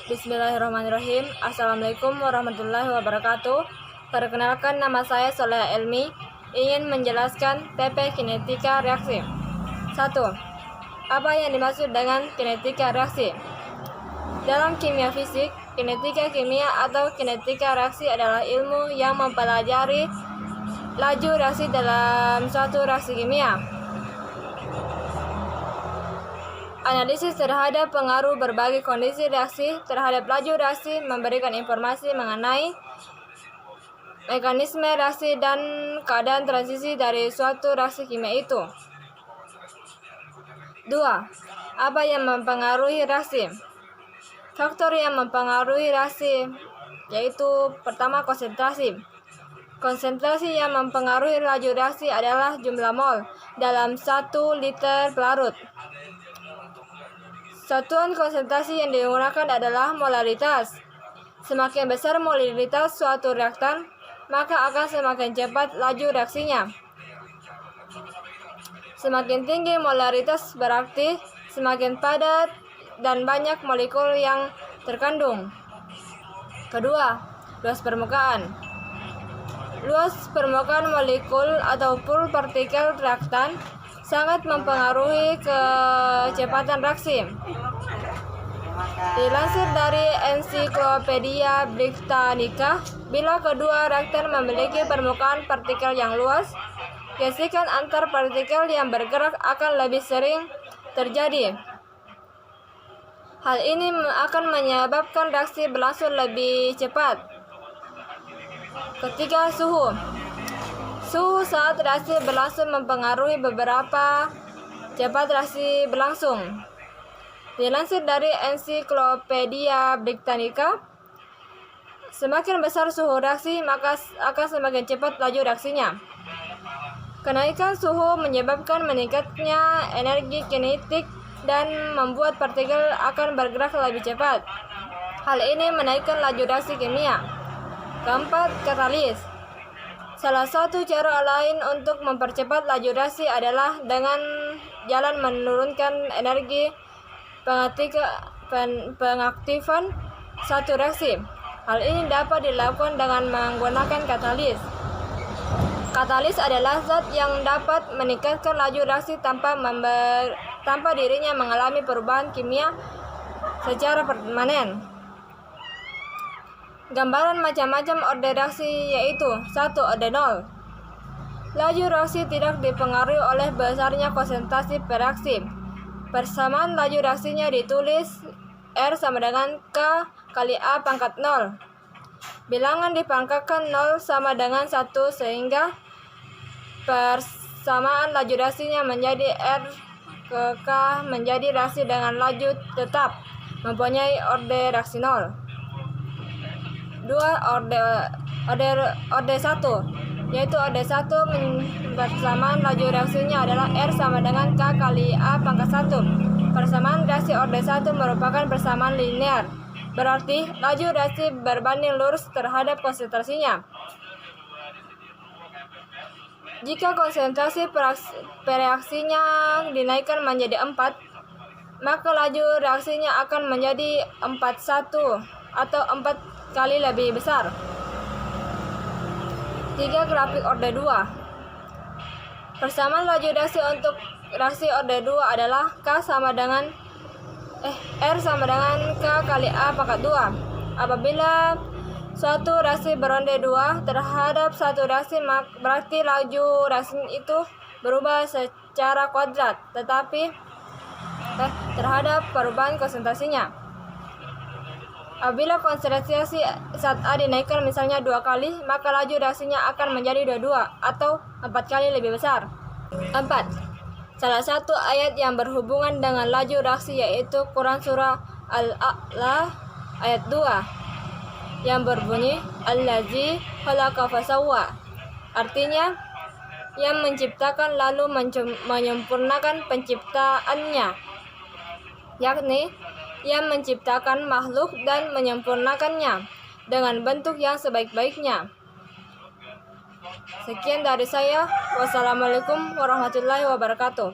Bismillahirrahmanirrahim. Assalamualaikum warahmatullahi wabarakatuh. Perkenalkan, nama saya Soleha Elmi. Ingin menjelaskan TP kinetika reaksi. 1. Apa yang dimaksud dengan kinetika reaksi? Dalam kimia fisik, kinetika kimia atau kinetika reaksi adalah ilmu yang mempelajari laju reaksi dalam suatu reaksi kimia. Analisis terhadap pengaruh berbagai kondisi reaksi terhadap laju reaksi memberikan informasi mengenai mekanisme reaksi dan keadaan transisi dari suatu reaksi kimia itu. 2. Apa yang mempengaruhi reaksi? Faktor yang mempengaruhi reaksi yaitu pertama, konsentrasi. Konsentrasi yang mempengaruhi laju reaksi adalah jumlah mol dalam 1 liter pelarut. Satuan konsentrasi yang digunakan adalah molaritas. Semakin besar molaritas suatu reaktan, maka akan semakin cepat laju reaksinya. Semakin tinggi molaritas berarti semakin padat dan banyak molekul yang terkandung. Kedua, luas permukaan. Luas permukaan molekul atau pool partikel reaktan sangat mempengaruhi kecepatan reaksi. Dilansir dari Ensiklopedia Britannica, bila kedua reaktan memiliki permukaan partikel yang luas, gesekan antar partikel yang bergerak akan lebih sering terjadi. Hal ini akan menyebabkan reaksi berlangsung lebih cepat. Ketiga, suhu. Suhu saat reaksi berlangsung mempengaruhi beberapa cepat reaksi berlangsung. Dilansir dari Ensiklopedia Britannica, semakin besar suhu reaksi, maka akan semakin cepat laju reaksinya. Kenaikan suhu menyebabkan meningkatnya energi kinetik dan membuat partikel akan bergerak lebih cepat. Hal ini menaikkan laju reaksi kimia. Keempat, katalis. Salah satu cara lain untuk mempercepat laju reaksi adalah dengan jalan menurunkan energi pengaktifan satu reaksi. Hal ini dapat dilakukan dengan menggunakan katalis. Katalis adalah zat yang dapat meningkatkan laju reaksi tanpa dirinya mengalami perubahan kimia secara permanen. Gambaran macam-macam orde reaksi yaitu 1. Orde nol. Laju reaksi tidak dipengaruhi oleh besarnya konsentrasi per reaksi. Persamaan laju reaksinya ditulis R sama dengan K kali A pangkat 0. Bilangan dipangkatkan 0 sama dengan 1 sehingga persamaan laju reaksinya menjadi R ke K menjadi reaksi dengan laju tetap mempunyai orde reaksi 0. 2. Orde 1, yaitu orde 1 persamaan laju reaksinya adalah R sama dengan K kali A pangkat 1. Persamaan reaksi orde 1 merupakan persamaan linear, berarti laju reaksi berbanding lurus terhadap konsentrasinya. Jika konsentrasi reaksinya dinaikkan menjadi 4, maka laju reaksinya akan menjadi 41 atau 4 kali lebih besar. 3. Grafik orde 2. Persamaan laju reaksi untuk reaksi orde 2 adalah R sama dengan K kali A pangkat 2. Apabila suatu reaksi beronde 2 terhadap satu reaksi, berarti laju reaksi itu berubah secara kuadrat, tetapi terhadap perubahan konsentrasinya. Apabila konsentrasi zat A dinaikkan misalnya 2 kali, maka laju reaksinya akan menjadi 22 atau 4 kali lebih besar. 4. Salah satu ayat yang berhubungan dengan laju reaksi yaitu Quran surah Al-A'la ayat 2 yang berbunyi Allazi khalaqa fasawwa. Artinya, yang menciptakan lalu menyempurnakan penciptaannya, yakni yang menciptakan makhluk dan menyempurnakannya dengan bentuk yang sebaik-baiknya. Sekian dari saya. Wassalamualaikum warahmatullahi wabarakatuh.